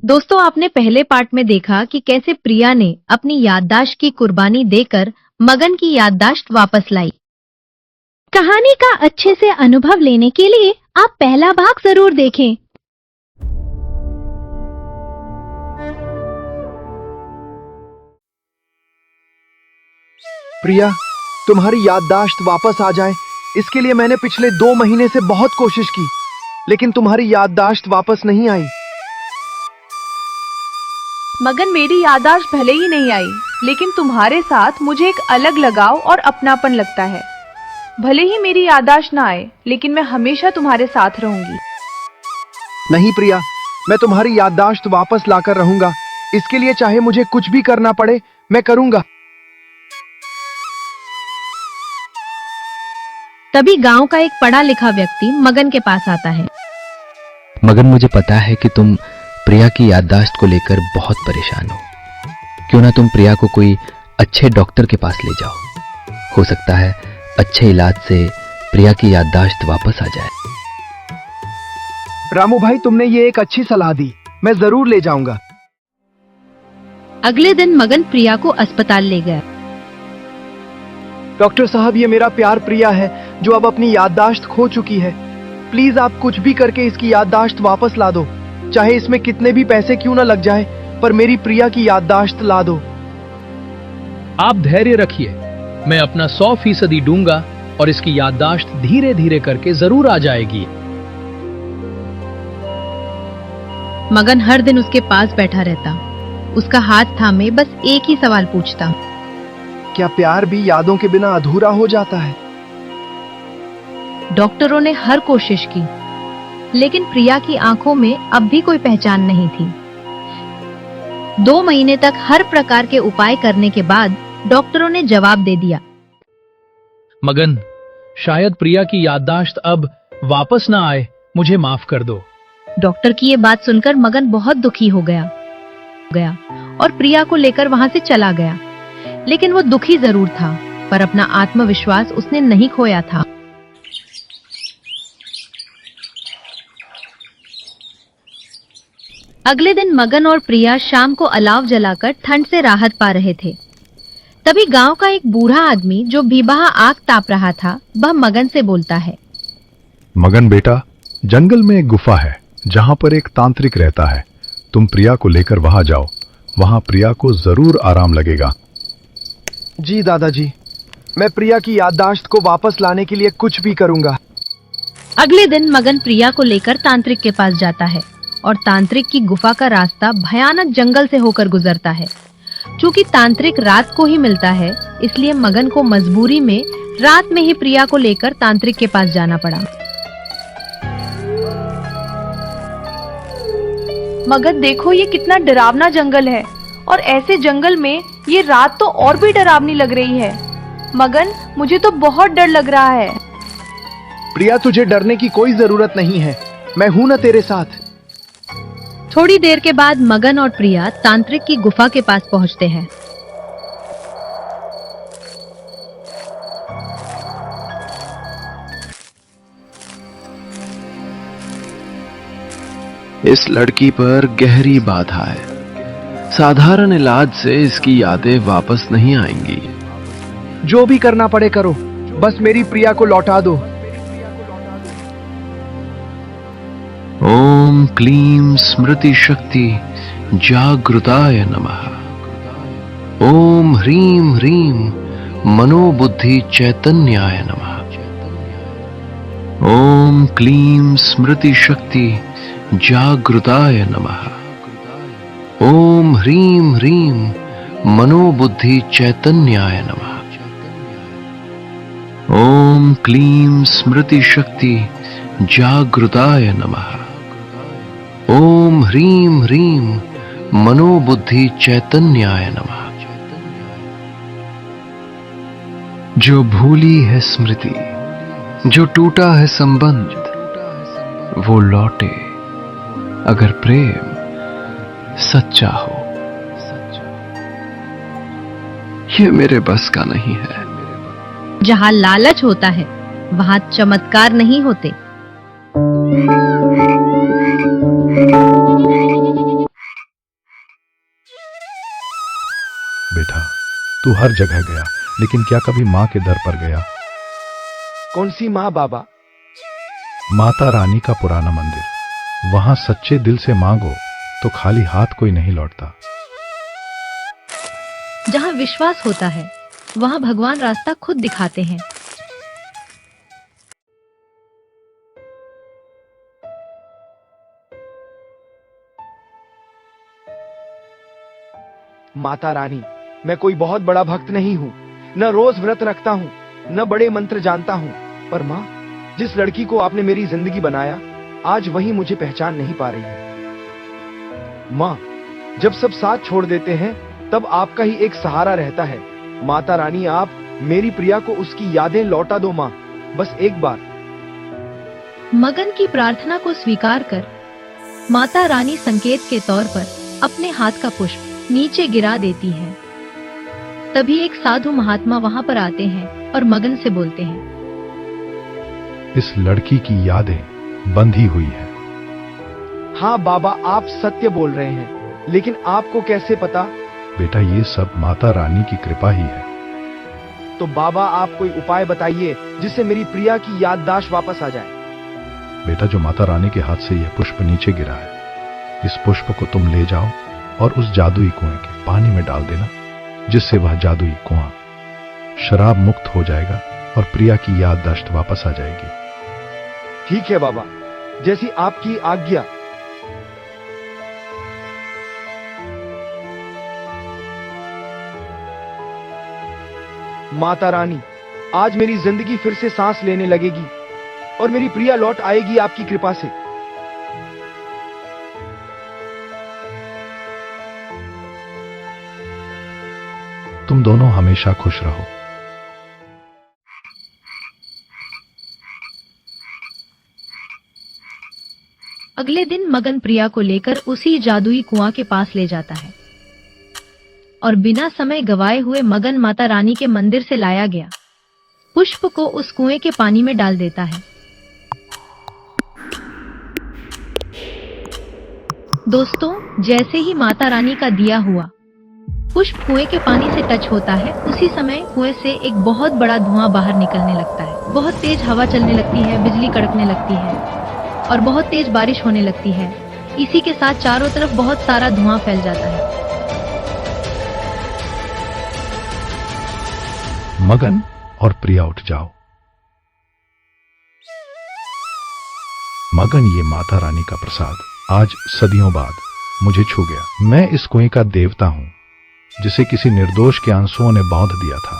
दोस्तों, आपने पहले पार्ट में देखा कि कैसे प्रिया ने अपनी याददाश्त की कुर्बानी देकर मगन की याददाश्त वापस लाई। कहानी का अच्छे से अनुभव लेने के लिए आप पहला भाग जरूर देखें। प्रिया, तुम्हारी याददाश्त वापस आ जाए, इसके लिए मैंने पिछले 2 महीने से बहुत कोशिश की, लेकिन तुम्हारी याददाश्त वापस नहीं आई। मगन, मेरी याददाश्त भले ही नहीं आई, लेकिन तुम्हारे साथ मुझे एक अलग लगाव और अपनापन लगता है। भले ही मेरी याददाश्त ना आए, लेकिन मैं हमेशा तुम्हारे साथ रहूंगी। नहीं प्रिया, मैं तुम्हारी याददाश्त वापस लाकर रहूंगा। इसके लिए चाहे मुझे कुछ भी करना पड़े, मैं करूंगा। तभी गांव का एक पढ़ा लिखा व्यक्ति मगन के पास आता है। मगन, मुझे पता है कि तुम प्रिया की याददाश्त को लेकर बहुत परेशान हो। क्यों ना तुम प्रिया को कोई अच्छे डॉक्टर के पास ले जाओ। हो सकता है अच्छे इलाज से प्रिया की याददाश्त वापस आ जाए। रामू भाई, तुमने ये एक अच्छी सलाह दी, मैं जरूर ले जाऊंगा। अगले दिन मगन प्रिया को अस्पताल ले गया। डॉक्टर साहब, ये मेरा प्यार प्रिया है, जो अब अपनी याददाश्त खो चुकी है। प्लीज आप कुछ भी करके इसकी याददाश्त वापस ला दो, चाहे इसमें कितने भी पैसे क्यों ना लग जाए, पर मेरी प्रिया की याददाश्त ला दो। आप धैर्य रखिए, मैं अपना 100% दूंगा और इसकी याददाश्त धीरे धीरे करके जरूर आ जाएगी। मगन हर दिन उसके पास बैठा रहता, उसका हाथ थामे बस एक ही सवाल पूछता। क्या प्यार भी यादों के बिना अधूरा हो जाता है? डॉक्टरों ने हर कोशिश की, लेकिन प्रिया की आंखों में अब भी कोई पहचान नहीं थी। 2 महीने तक हर प्रकार के उपाय करने के बाद डॉक्टरों ने जवाब दे दिया। मगन, शायद प्रिया की याददाश्त अब वापस ना आए, मुझे माफ कर दो। डॉक्टर की ये बात सुनकर मगन बहुत दुखी हो गया और प्रिया को लेकर वहां से चला गया। लेकिन वो दुखी जरूर था, पर अपना आत्मविश्वास उसने नहीं खोया था। अगले दिन मगन और प्रिया शाम को अलाव जलाकर ठंड से राहत पा रहे थे। तभी गांव का एक बूढ़ा आदमी जो भीबाहा आग ताप रहा था, वह मगन से बोलता है। मगन बेटा, जंगल में एक गुफा है जहां पर एक तांत्रिक रहता है। तुम प्रिया को लेकर वहां जाओ, वहां प्रिया को जरूर आराम लगेगा। जी दादाजी, मैं प्रिया की याददाश्त को वापस लाने के लिए कुछ भी करूंगा। अगले दिन मगन प्रिया को लेकर तांत्रिक के पास जाता है और तांत्रिक की गुफा का रास्ता भयानक जंगल से होकर गुजरता है। चूंकि तांत्रिक रात को ही मिलता है, इसलिए मगन को मजबूरी में रात में ही प्रिया को लेकर तांत्रिक के पास जाना पड़ा। मगन देखो, ये कितना डरावना जंगल है, और ऐसे जंगल में ये रात तो और भी डरावनी लग रही है। मगन, मुझे तो बहुत डर लग रहा है। प्रिया, तुझे डरने की कोई जरूरत नहीं है, मैं हूं ना तेरे साथ। थोड़ी देर के बाद मगन और प्रिया तांत्रिक की गुफा के पास पहुंचते हैं। इस लड़की पर गहरी बाधा है। साधारण इलाज से इसकी यादें वापस नहीं आएंगी। जो भी करना पड़े करो, बस मेरी प्रिया को लौटा दो। ओम क्लीं स्मृति शक्ति जागृताय नमः। ओम ह्रीं ह्रीं मनोबुद्धि चैतन्याय नमः। ओम क्लीं स्मृति शक्ति जागृताय नमः। ओम ह्रीं ह्रीं मनोबुद्धि चैतन्याय नमः। ओम क्लीं स्मृति शक्ति जागृताय नमः। ओम ह्रीं ह्रीं मनोबुद्धि चैतन्याय नमः। जो भूली है स्मृति, जो टूटा है संबंध, वो लौटे अगर प्रेम सच्चा हो। ये मेरे बस का नहीं है। जहां लालच होता है, वहां चमत्कार नहीं होते। तू हर जगह गया, लेकिन क्या कभी माँ के दर पर गया? कौन सी माँ बाबा? माता रानी का पुराना मंदिर। वहां सच्चे दिल से मांगो तो खाली हाथ कोई नहीं लौटता। जहाँ विश्वास होता है वहाँ भगवान रास्ता खुद दिखाते हैं। माता रानी, मैं कोई बहुत बड़ा भक्त नहीं हूँ, न रोज व्रत रखता हूँ, न बड़े मंत्र जानता हूँ, पर माँ, जिस लड़की को आपने मेरी जिंदगी बनाया, आज वही मुझे पहचान नहीं पा रही है। माँ, जब सब साथ छोड़ देते हैं तब आपका ही एक सहारा रहता है। माता रानी, आप मेरी प्रिया को उसकी यादें लौटा दो माँ, बस एक बार। मगन की प्रार्थना को स्वीकार कर माता रानी संकेत के तौर पर अपने हाथ का पुष्प नीचे गिरा देती है। तभी एक साधु महात्मा वहां पर आते हैं और मगन से बोलते हैं, इस लड़की की यादें बंधी हुई है। हाँ बाबा, आप सत्य बोल रहे हैं, लेकिन आपको कैसे पता? बेटा, ये सब माता रानी की कृपा ही है। तो बाबा, आप कोई उपाय बताइए जिससे मेरी प्रिया की याददाश्त वापस आ जाए। बेटा, जो माता रानी के हाथ से यह पुष्प नीचे गिरा है, इस पुष्प को तुम ले जाओ और उस जादुई कुएं के पानी में डाल देना, जिससे वह जादुई कुआं शराब मुक्त हो जाएगा और प्रिया की याददाश्त वापस आ जाएगी। ठीक है बाबा, जैसी आपकी आज्ञा। माता रानी, आज मेरी जिंदगी फिर से सांस लेने लगेगी और मेरी प्रिया लौट आएगी आपकी कृपा से। तुम दोनों हमेशा खुश रहो। अगले दिन मगन प्रिया को लेकर उसी जादुई कुआं के पास ले जाता है और बिना समय गवाए हुए मगन माता रानी के मंदिर से लाया गया पुष्प को उस कुएं के पानी में डाल देता है। दोस्तों, जैसे ही माता रानी का दिया हुआ पुष्प कुएं के पानी से टच होता है, उसी समय कुएं से एक बहुत बड़ा धुआं बाहर निकलने लगता है। बहुत तेज हवा चलने लगती है, बिजली कड़कने लगती है और बहुत तेज बारिश होने लगती है। इसी के साथ चारों तरफ बहुत सारा धुआं फैल जाता है। मगन और प्रिया उठ जाओ। मगन, ये माता रानी का प्रसाद आज सदियों बाद मुझे छू गया। मैं इस कुएं का देवता हूं, जिसे किसी निर्दोष के आंसुओं ने बांध दिया था।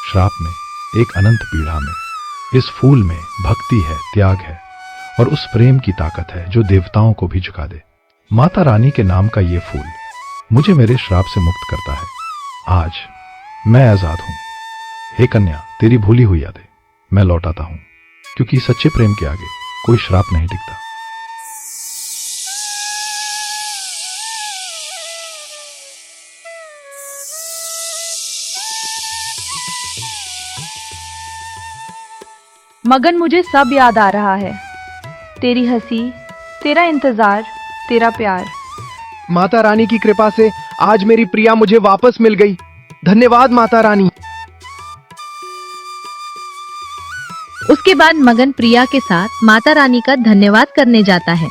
श्राप में, एक अनंत पीड़ा में। इस फूल में भक्ति है, त्याग है और उस प्रेम की ताकत है जो देवताओं को भी झुका दे। माता रानी के नाम का ये फूल मुझे मेरे श्राप से मुक्त करता है। आज मैं आजाद हूं। हे कन्या, तेरी भूली हुई यादें मैं लौटाता हूं, क्योंकि सच्चे प्रेम के आगे कोई श्राप नहीं टिकता। मगन, मुझे सब याद आ रहा है। तेरी हंसी, तेरा इंतजार, तेरा प्यार। माता रानी की कृपा से आज मेरी प्रिया मुझे वापस मिल गई। धन्यवाद माता रानी। उसके बाद मगन प्रिया के साथ माता रानी का धन्यवाद करने जाता है।